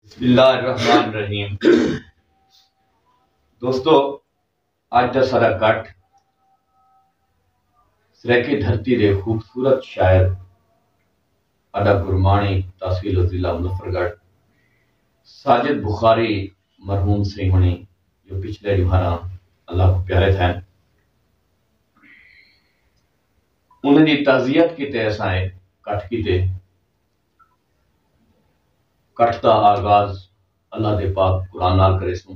بسم اللہ الرحمن الرحیم۔ دوستو، آج دا سارا کٹ سریکی دھرتی دے خوبصورت شاعر اڈا گرمانی تحصیل و ضلع مظفرگڑھ ساجد بخاری مرحوم سے ہونی جو پچھلے جوہاراں اللہ کو پیارے تھے، انہیں دی تعزیت کی تے اسائیں کٹ کی تے کٹ دا آغاز اللہ دے پاک قرآن نال کرے سوں۔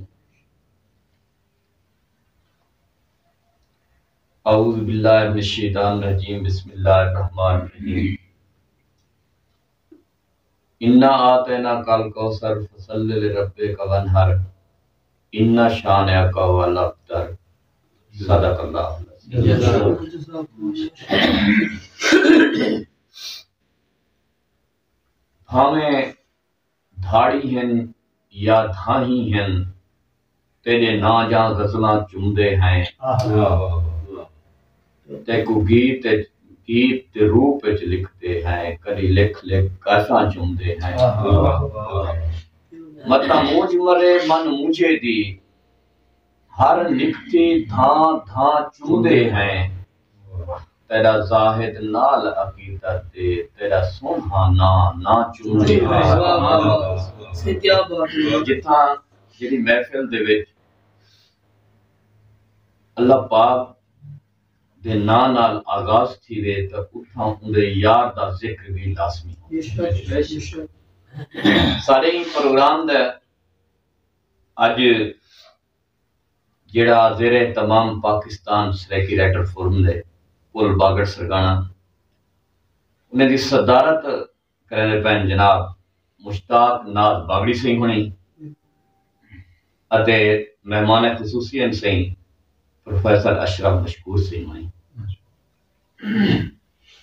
اعوذ باللہ من الشیطان الرجیم، بسم اللہ الرحمن الرحیم۔ انا آتیناک الکوثر فصلی لربک وانحر ان شانئک هو الابتر۔ صدق اللہ بھاویں دھاڑی ہیں یا دھاہی ہیں، تیرے نا جاں غزلاں چمدے ہیں، تے کو گیت تے روپ وچ لکھتے ہیں، کدی لکھ لکھ کیساں چمدے ہیں۔ متا موج مرے من مجھے دی، ہر نکتی دھاں دھاں چمدے ہیں، تیرا زاہد نال عقیدت دے، تیرا سونہا نا چمدے ہیں۔ جتھاں جڑی محفل دے وچ اللہ پاک دے نا نال آغاز تھی وے تے اتھاں اندے یار دا ذکر بھی لازمی ہو۔ سارے ہی پروگرام دا اج جڑا زیر تمام پاکستان سریکی رائٹر فورم دے پل باگڑ سرگانا انہیں دی صدارت کرنے پہن جناب مشتاق ناز باگڑی سے ہونی اتے مہمان خصوصی ان سے پروفیسر اشرف مشکور سے ہونی۔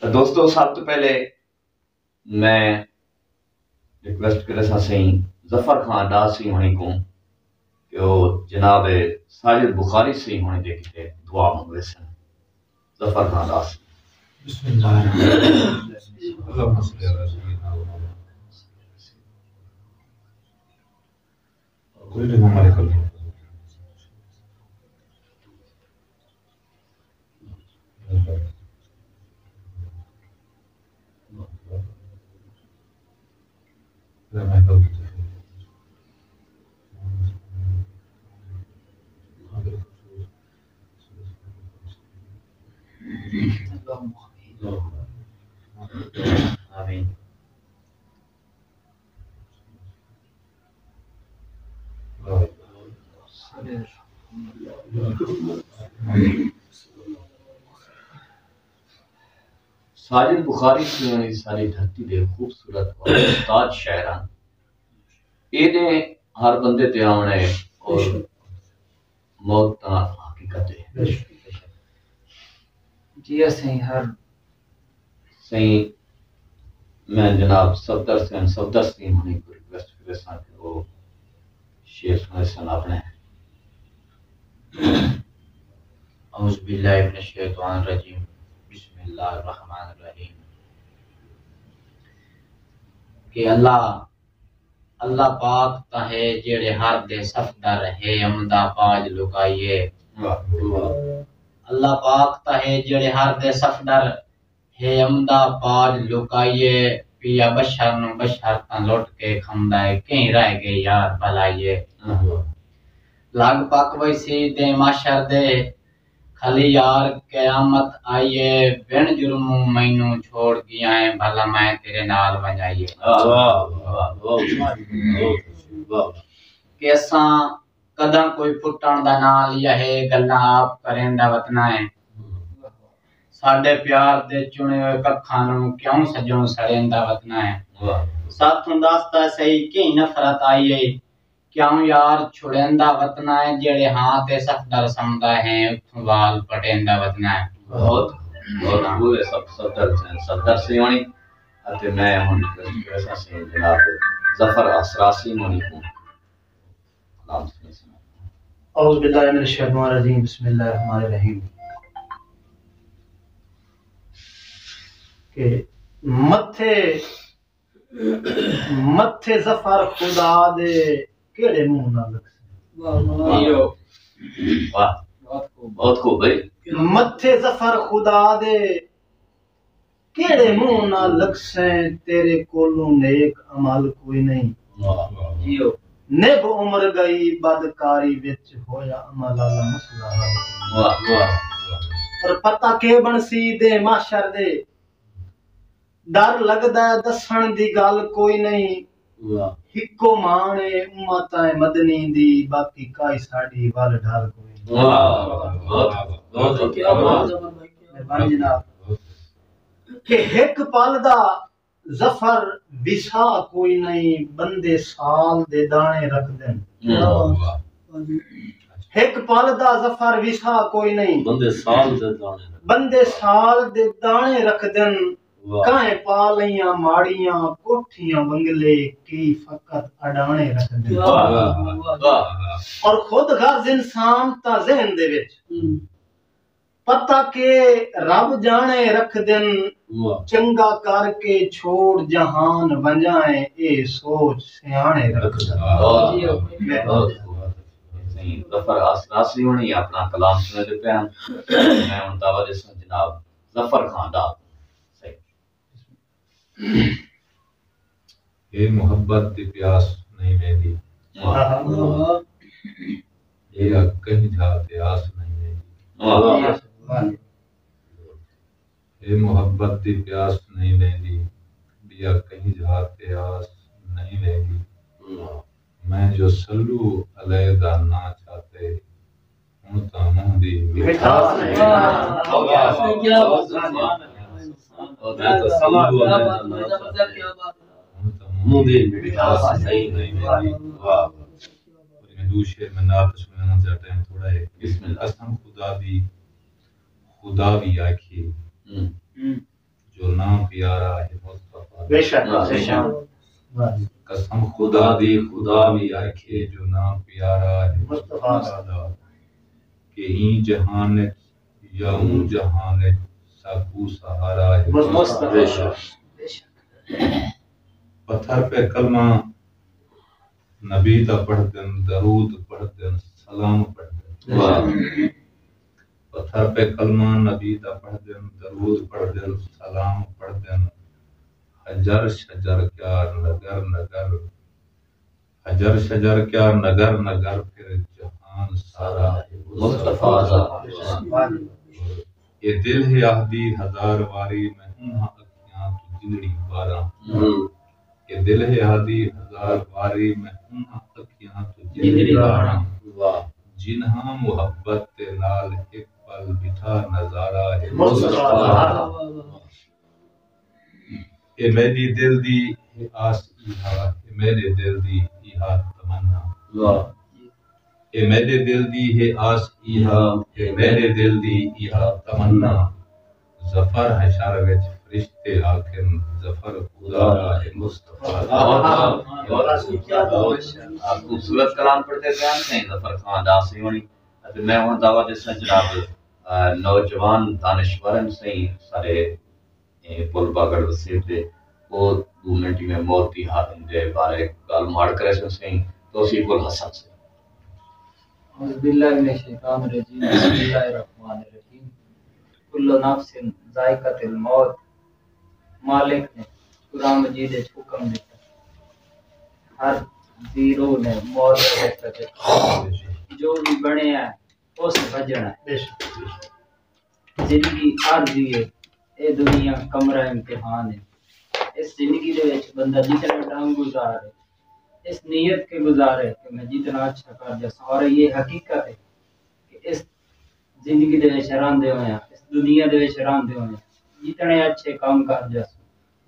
دوستو، سب تو پہلے میں ریکویسٹ کرے سا سہیں ظفر خان ڈاس سے ہونی کو کہ وہ جناب ساجد بخاری سے ہونے دے کے دعا منگوے سن۔ ظفر خان ڈاس۔ بسم اللہ الرحمن الرحیم۔ اللہم صلی علی سیدنا محمد۔ کوئی نہیں مالک اللہ۔ آمین۔ ساجد بخاری سے ساری دھرتی دے خوبصورت اور استاد شاعران اینے ہر بندے تے آونے اور موت تا حقیقت ہے۔ جی اسیں ہر صحیح میں جناب صفدر سے ہونے کو ریکویسٹ کرے سا کہ وہ شیئر سنے سن اپنے۔ اعوذ باللہ من الشیطان الرجیم، بسم اللہ الرحمن الرحیم۔ کہ اللہ پاک تا ہے جڑے ہر دے صفدر ہے امدہ پاج لکائیے۔ اللہ پاک تا ہے جڑے ہر دے صفدر ہے امدہ پاج لکائیے، پیا بشر نو بشر تا لوٹ کے کھمدہ ہے کہیں رہ گئے یار بلائیے۔ لگ پاک ویسی دے معاشر دے خلی یار قیامت آئیے، بن جرموں مینوں چھوڑ گیا ہے بھلا میں تیرے نال ونجائیے۔ کیساں قدم کوئی پھٹن دا نال یہ گلنا آپ کریں دا وطنہ ہے، ساڑھے پیار دے چنے ہوئے ککھانوں کیوں سجوں سڑیں دا وطنہ ہے۔ ساتھوں داستہ صحیح کی نفرت آئیے، کیوں یار چھڑیں دا وطنہ ہے، جڑے ہاں تے صفدر سمدہ ہیں اتھوں وال پٹیں دا وطنہ ہے۔ بہت بہت صفدر سے ہونی اتے میں ہوں کیسا سے جناب ظفر اسراسی ہونی کو اعوذ باللہ من الشیطان الرجیم، بسم اللہ الرحمن الرحیم۔ کہ متھے متھے ظفر خدا دے کیڑے منہ نہ لکھ واہ بہت خوب بھائی متھے ظفر خدا دے کیڑے منہ نہ لکسیں تیرے کولوں نیک عمل کوئی نہیں نب عمر گئی بدکاری وچ ہویا عمل والا مسئلہ حل واہ واہ اور پتہ کے بنسی دے محشر دے ڈر لگدا ہے دسن دی گل کوئی نہیں ہکو مانے امتائے مدنی دی باقی کائی ساڈی ول ڈھل کوئی نہیں بہت مہربانی جناب کہ ایک پل دا ظفر وسا کوئی نہیں بندے سال دے دانے رکھ دین ایک پل دا ظفر وسا کوئی نہیں بندے سال دے دانے رکھ دین کائیں پا لیاں ماڑیاں کوٹھیاں بنگلے کی فقط اڈانے رکھ دین اور خود غرض انسان تا ذہن دے وچ پتہ کہ رب جانے رکھ دن چنگا کر کے چھوڑ جہان ونجائیں اے سوچ سیانے رکھ دن ظفر آسراسی ہونی اپنا کلام سنے دے پہ ہیں میں ان دعوت اس جناب ظفر خان دا اے محبت دی پیاس نہیں ویندی اے کہیں جاتے آس نہیں ویندی اے محبت دی پیاس نہیں ویندی بیا کہیں جاتے آس نہیں ویندی میں جو سلو علیہ دا نا چاہتے ہوں تا منہ دی مٹھاس نہیں دوسرے میں نات سنانا چاہتا ہوں تھوڑا ہے قسم خدا بھی آکھی جو نام پیارا ہے مصطفیٰ بے شک قسم خدا دی خدا بھی آکھے جو نام پیارا ہے مصطفیٰ کہ ہی جہان یا اون جہان ساکو سہارا ہے مصطفیٰ پتھر پہ کلمہ نبی دا پڑھ دن درود پڑھ دن سلام پڑھ دن پتھر پہ کلمہ نبی دا پڑھ دن درود پڑھ دن سلام پڑھ دن حجر شجر کیا نگر نگر حجر شجر کیا نگر نگر پھر جہان سارا مصطفیٰ یہ دل ہے آہدی ہزار واری میں ہوں اکھیاں تو جنڑی بارہ یہ دل ہے آہدی ہزار واری میں ہوں اکھیاں تو جنڑی بارہ جنہاں محبت تے نال ایک پل بٹھا نظارہ ہے اے میری دل دی آس ایہا اے میرے دل دی ایہا تمنا اے میرے دل دی ہے آس ایہا اے میرے دل دی ایہا تمنا ظفر حشر وچ فرشتے آکھن ظفر خدا ہے مصطفیٰ آپ خوبصورت کلام پڑھتے پہ ہیں ظفر خان داسی ہونی میں ہوں دعوت اس جناب نوجوان دانشورن سے سارے پل باگڑ وسیع دے وہ 2 منٹ میں موتی حاتم دے بارے گل ماڑ کرے سے توصیف الحسن سے اعوذ باللہ من الشیطان الرجیم بسم اللہ الرحمن الرحیم کل نفس ذائقۃ الموت مالک نے قرآن مجید وچ حکم دیتا ہر زیرو نے موت کا جو بھی بنے ہے اس بجنا ہے زندگی عارضی ہے اے دنیا کمرہ امتحان ہے اس زندگی دے وچ بندہ جتنا ٹائم گزارے اس نیت کے گزارے کہ میں جتنا اچھا کر جاسا اور یہ حقیقت ہے کہ اس زندگی دے وچ راندے ہوئے ہیں اس دنیا دے وچ راندے ہوئے ہیں جتنے اچھے کام کر جاسا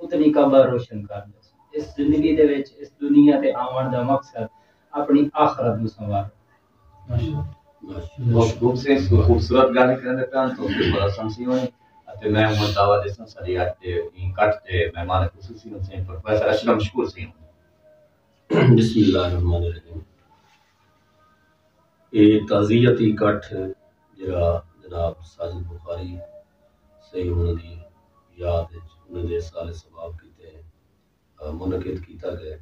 اتنی قبر روشن کر جاسا اس زندگی دے وچ اس دنیا تے آون دا مقصد اپنی آخرت نو سنوارو بہت خوبصورت گل کرنے پہ تو حسن سی ہوئی میں ہوں دعوت اس ساری اج دے کٹ تے مہمان خصوصی سے پروفیسر اشرف مشکور سی بسم اللہ الرحمن الرحیم یہ تعزیتی کٹ جڑا جناب ساجد بخاری صحیح ہونے دی یاد انہوں نے سارے ثواب کیتے ہیں منعقد کیتا گیا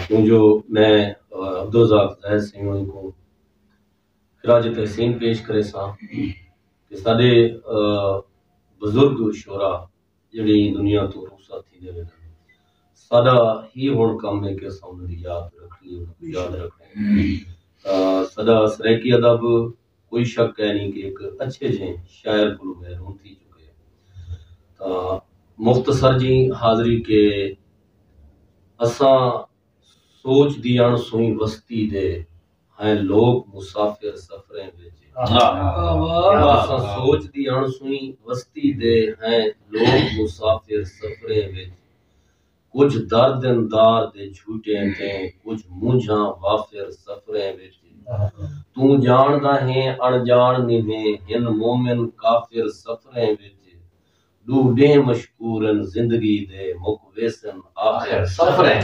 کیوں جو میں عبدالرزاق زاہد سنگھ ہوئی کو خراج تحسین پیش کرے سا کہ سارے بزرگ شعرا جڑی دنیا تو رخصت تھی دے ساڈا ہی ہن کام ہے کہ اساں انہاں دی یاد رکھنی یاد رکھیں ساڈا سریکی ادب کوئی شک ہے نہیں کہ ایک اچھے جیں شاعر کو محروم تھی چکے مختصر جی حاضری کے اساں سوچ دی ان سوئی وستی دے ہیں لوگ مسافر سفریں وچ اساں سوچ دی ان سوئی وستی دے ہیں لوگ مسافر سفریں وچ کچھ درد اندار دے جھوٹے ہیں کچھ مونجھاں وافر سفریں وچ تو جاندا ہے انجان نبھے ہن مومن کافر سفریں وچ ڈوڈے مشکورن زندگی دے مقویسن آخر سفریں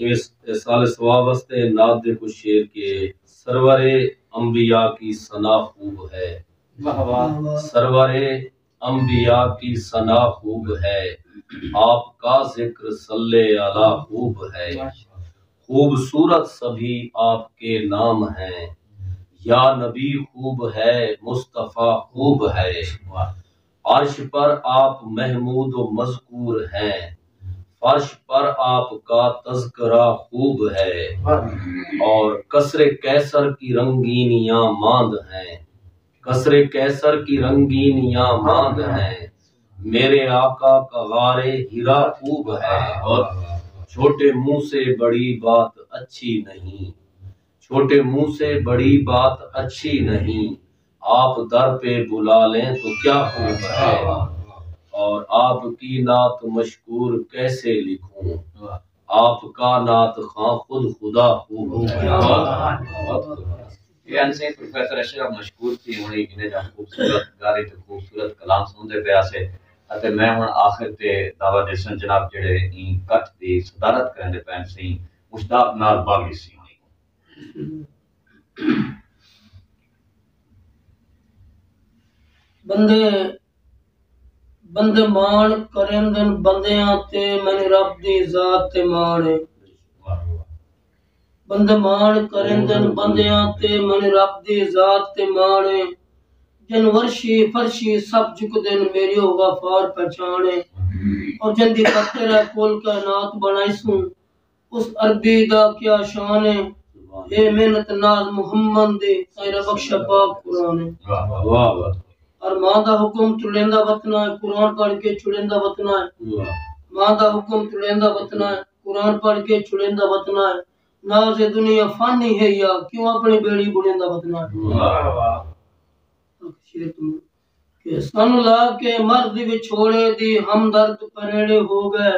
اس سال ثواب واسطے ناد دے کچھ شعر کے سرور انبیاء کی ثنا خوب ہے سرور انبیاء کی ثنا خوب ہے آپ کا ذکر صلی علی خوب ہے خوبصورت سبھی آپ کے نام ہیں یا نبی خوب ہے مصطفیٰ خوب ہے عرش پر آپ محمود و مذکور ہیں فرش پر آپ کا تذکرہ خوب ہے اور قصر کیسر کی رنگینیاں ماند ہیں قصر کیسر کی رنگینیاں ماند ہیں میرے آقا کا غار ہرا خوب ہے اور چھوٹے منہ سے بڑی بات اچھی نہیں چھوٹے منہ سے بڑی بات اچھی نہیں آپ در پہ بلا لیں تو کیا خوب ہے اور آپ کی نعت مشکور کیسے لکھوں آپ کا نعت خواں خود خدا خوب ہے یہ انسے پروفیسر اشرف مشکور تھی ہوئی جنہیں جہاں خوبصورت گاری تے خوبصورت کلام سندے پیا سے اتے میں ہن آخر تے دعویٰ دیسن جناب جڑے این کٹ دی صدارت کرن دے پین سی مشتاق ناز باغی سی بندے مان کرندن بندیاں تے من رب دی ذات تے مانے بندے مان کرندن بندیاں تے من رب دی ذات تے مانے جن ورشی فرشی سب جھکدن میری غفار پہچانے اور جن دی خاطر ہے کل کائنات بنائیسوں اس عربی دا کیا شان ہے اے محنت ناز محمد دے خیر بخش پاک قرآن ہے اور ماں دا حکم چلیندا وطنا ہے قرآن پڑھ کے چلیندا وطنا ہے ماں دا حکم چلیندا وطنا ہے قرآن پڑھ کے چلیندا وطنا ہے ناز دنیا فانی ہے یا کیوں اپنی بیڑی بنیندا وطنا ہے کہ سن لا کے مرد وچھوڑے دی ہمدرد پریڑے ہو گئے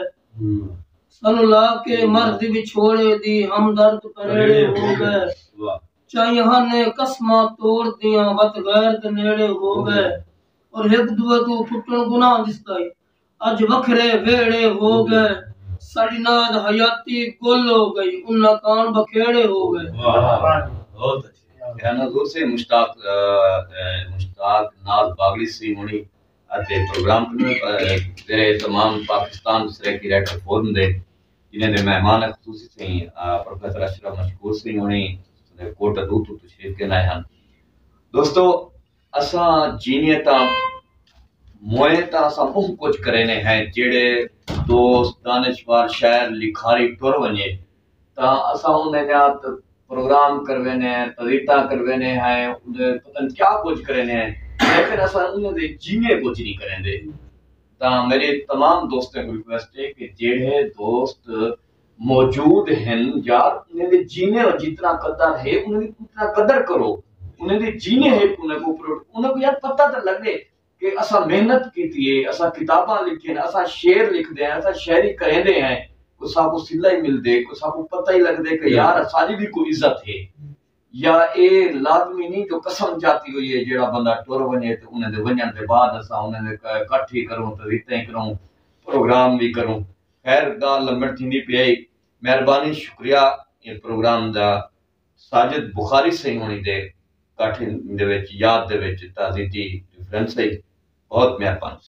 سن لا کے مرد وچھوڑے دی ہمدرد پریڑے ہو گئے چاہیاں نے قسماں توڑ دیاں وط غیر دے نیڑے ہو گئے اور ایک دوے تو پھٹن گناہ دستا ہے اج وکھرے ویڑے ہو گئے ساڑی ناد حیاتی گل ہو گئی انہاں کان بکھیڑے ہو گئے بہت اچھے حضور سے مشتاق ناز باغلی سی ہونی اتے پروگرام تیرے تمام پاکستان سریکی رائٹر فورم دے جنہیں دے مہمان خصوصی سے پروفیسر اشرف مشکور سی ہونی کوٹ دو تو تشریف کے نائے ہن دوستو اساں جینیے تا موئے تا اساں بہت کچھ کرینے ہیں جیڑے دوست دانشوار شاعر لکھاری ٹور ونجے تا اساں انہیں جات پروگرام کروینے ہیں تریتا کروینے ہیں پتن کیا کچھ کرینے ہیں لیکن اساں انہیں دے جینے کچھ نہیں کریں دے تا میرے تمام دوستیں کو ریکویسٹ ہے کہ جیڑے دوست موجود ہیں یار انہیں دے جینے اور جتنا قدر ہے انہیں دے اتنا قدر کرو انہیں دے جینے ہے انہیں کو یار پتہ تو لگے کہ اسا محنت کیتی ہے اسا کتاباں لکھیں اسا شعر لکھ دیں اسا شاعری کریں دے ہیں کو سا کو سلا ہی مل دے کو سا کو پتہ ہی لگ دے کہ یار ساری بھی کوئی عزت ہے یا اے لازمی نہیں جو قسم جاتی ہوئی ہے جیڑا بندہ ٹور ونجے تو انہیں دے ونجن دے بعد اسا انہیں دے کٹھی کروں تو ریتیں کروں پروگرام بھی کروں خیر گال لمبڑ تھیندی پی آئی مہربانی شکریہ یہ پروگرام دا ساجد بخاری سے ہونی دے کٹھی دے وچ یاد دے وچ تازی ریفرنس ہے بہت مہربانی